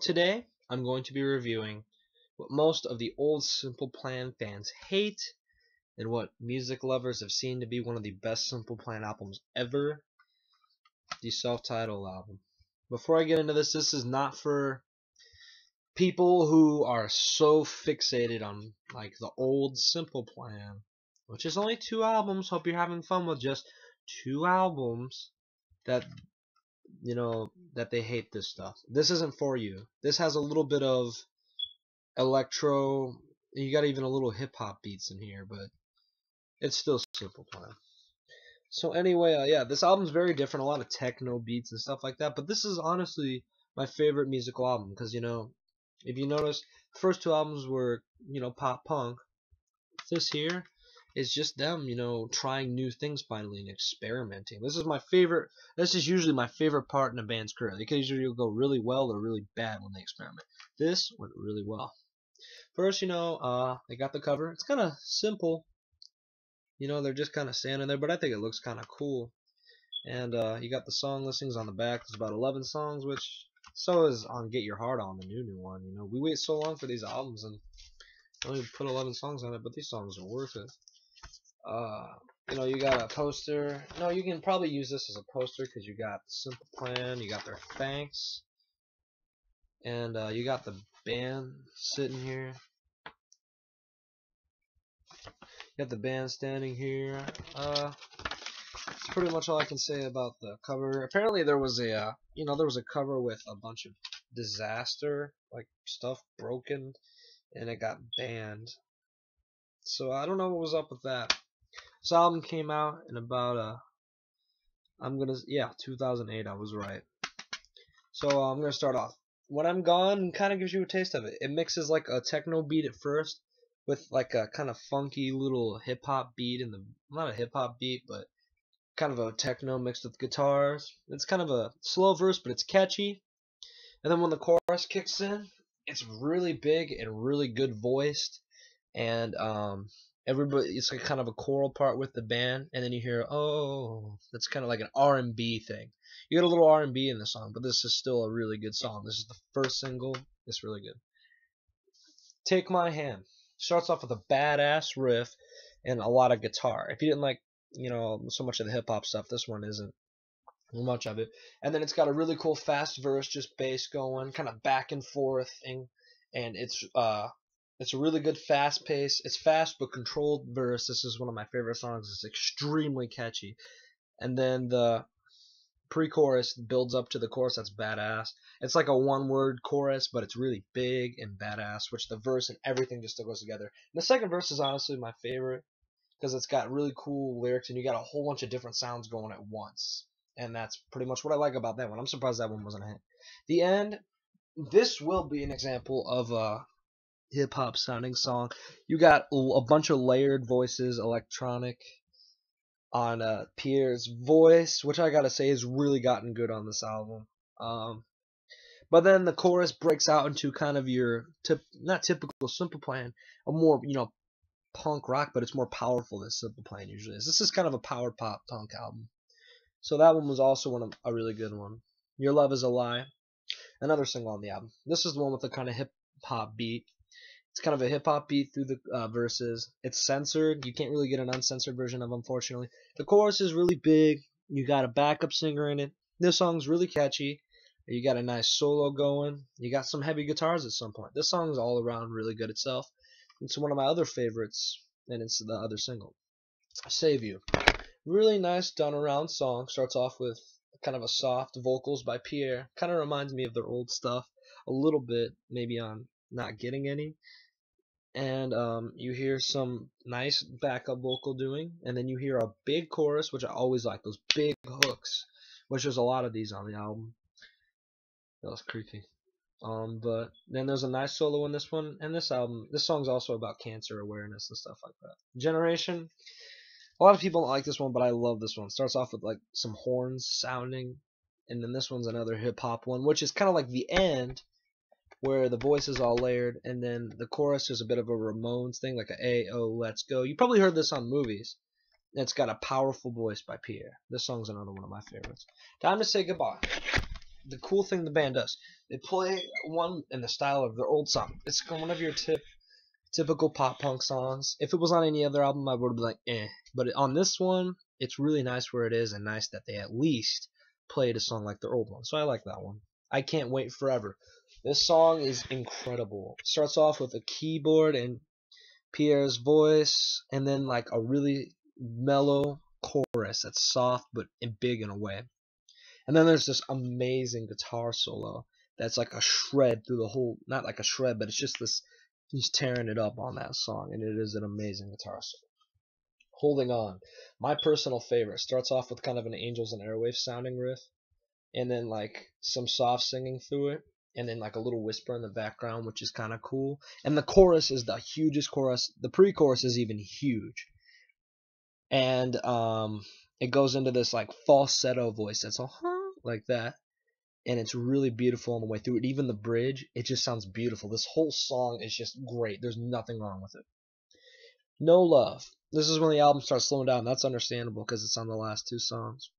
Today, I'm going to be reviewing what most of the old Simple Plan fans hate and what music lovers have seen to be one of the best Simple Plan albums ever, the self-titled album. Before I get into this is not for people who are so fixated on like the old Simple Plan, which is only 2 albums. Hope you're having fun with just 2 albums that that they hate this stuff. This isn't for you. This has a little bit of electro. You got even a little hip hop beats in here, but it's still Simple Plan. So anyway, yeah, this album's very different. A lot of techno beats and stuff like that. But this is honestly my favorite musical album because if you notice, the first 2 albums were pop punk. This here is just them, trying new things finally and experimenting. This is my favorite. This is usually my favorite part in a band's career. They can usually go really well or really bad when they experiment. This went really well. First, they got the cover. It's kind of simple. They're just kind of standing there, but I think it looks kind of cool. And you got the song listings on the back. There's about 11 songs, which so is on Get Your Heart On, the new one. We wait so long for these albums and only put 11 songs on it, but these songs are worth it. You got a poster. No, you can probably use this as a poster because you got the Simple Plan, you got their thanks, and you got the band sitting here. You got the band standing here. That's pretty much all I can say about the cover. Apparently there was a cover with a bunch of disaster, like stuff broken, and it got banned. So I don't know what was up with that. This album came out in about 2008. I was right. So I'm gonna start off. When I'm Gone kind of gives you a taste of it. It mixes like a techno beat at first with like a kind of funky little hip hop beat not a hip hop beat, but kind of a techno mixed with guitars. It's kind of a slow verse, but it's catchy. And then when the chorus kicks in, it's really big and really good voiced. And everybody, it's like kind of a choral part with the band, and then you hear, oh, that's kind of like an R&B thing. You get a little R&B in the song, but this is still a really good song. This is the first single. It's really good. Take My Hand starts off with a badass riff and a lot of guitar. If you didn't like, so much of the hip hop stuff, this one isn't much of it. And then it's got a really cool fast verse, just bass going, kind of back and forth thing, and it's a really good fast pace. It's fast but controlled verse. This is one of my favorite songs. It's extremely catchy. And then the pre-chorus builds up to the chorus. That's badass. It's like a one-word chorus, but it's really big and badass, which the verse and everything just goes together. And the second verse is honestly my favorite because it's got really cool lyrics and you got a whole bunch of different sounds going at once. And that's pretty much what I like about that one. I'm surprised that one wasn't a hit. The end. This will be an example of a hip hop sounding song. You got a bunch of layered voices, electronic, on Pierre's voice, which I gotta say has really gotten good on this album. But then the chorus breaks out into kind of your not typical Simple Plan, a more punk rock, but it's more powerful than Simple Plan usually is. This is kind of a power pop punk album. So that one was also a really good one. Your Love Is a Lie, another single on the album. This is the one with the kind of hip hop beat. It's kind of a hip hop beat through the verses. It's censored. You can't really get an uncensored version of, unfortunately. The chorus is really big. You got a backup singer in it. This song's really catchy. You got a nice solo going. You got some heavy guitars at some point. This song's all around really good itself. It's one of my other favorites, and it's the other single. Save You. Really nice done around song. Starts off with kind of a soft vocals by Pierre. Kind of reminds me of their old stuff a little bit, maybe on Not Getting Any. And you hear some nice backup vocal doing, and then you hear a big chorus, which I always like, those big hooks, which there's a lot of these on the album. That was creepy. But then there's a nice solo in this one, and this song's also about cancer awareness and stuff like that. Generation. A lot of people don't like this one, but I love this one. It starts off with like some horns sounding, and then this one's another hip hop one, which is kind of like the end, where the voice is all layered, and then the chorus is a bit of a Ramones thing, like a A-O, let's go. You probably heard this on movies. It's got a powerful voice by Pierre. This song's another one of my favorites. Time to Say Goodbye. the cool thing the band does, they play one in the style of their old song. It's one of your typical pop punk songs. If it was on any other album, I would be like, eh. But on this one, it's really nice where it is, and nice that they at least played a song like their old one. So I like that one. I Can't Wait Forever. This song is incredible. It starts off with a keyboard and Pierre's voice, and then like a really mellow chorus that's soft but big in a way. And then there's this amazing guitar solo that's like a shred through the whole, not like a shred, but it's just this, he's tearing it up on that song, and it is an amazing guitar solo. Holding On, my personal favorite, starts off with kind of an Angels and Airwaves sounding riff, and then like some soft singing through it, and then like a little whisper in the background, which is kind of cool. And the chorus is the hugest chorus. The pre-chorus is even huge, and it goes into this like falsetto voice that's all like that, and it's really beautiful on the way through it. Even the bridge, it just sounds beautiful. This whole song is just great. There's nothing wrong with it. No Love. This is when the album starts slowing down. That's understandable because it's on the last two songs.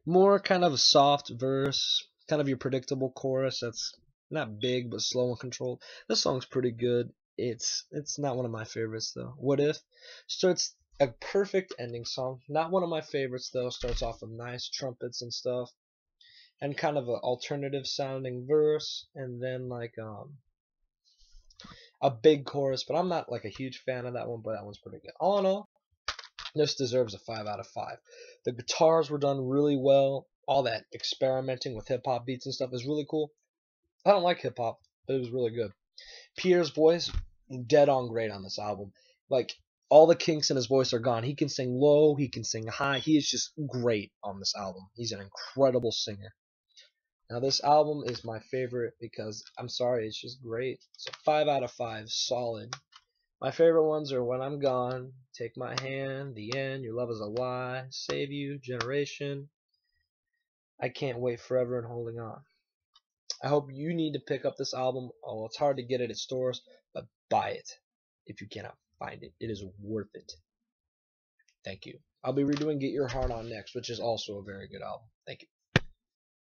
More kind of a soft verse, kind of your predictable chorus that's not big but slow and controlled. This song's pretty good. It's not one of my favorites though. What If starts a perfect ending song. Not one of my favorites though. Starts off with nice trumpets and stuff, and kind of an alternative sounding verse, and then like a big chorus. But I'm not like a huge fan of that one. But that one's pretty good. All in all, this deserves a 5 out of 5. The guitars were done really well. All that experimenting with hip hop beats and stuff is really cool. I don't like hip hop, but it was really good. Pierre's voice, dead on great on this album. Like, all the kinks in his voice are gone. He can sing low, he can sing high. He is just great on this album. He's an incredible singer. Now, this album is my favorite because, I'm sorry, it's just great. It's a 5 out of 5, solid. My favorite ones are When I'm Gone, Take My Hand, The End, Your Love Is a Lie, Save You, Generation, I Can't Wait Forever, and Holding On. I hope you need to pick up this album. Oh, it's hard to get it at stores, but buy it if you cannot find it. It is worth it. Thank you. I'll be redoing Get Your Heart On next, which is also a very good album. Thank you.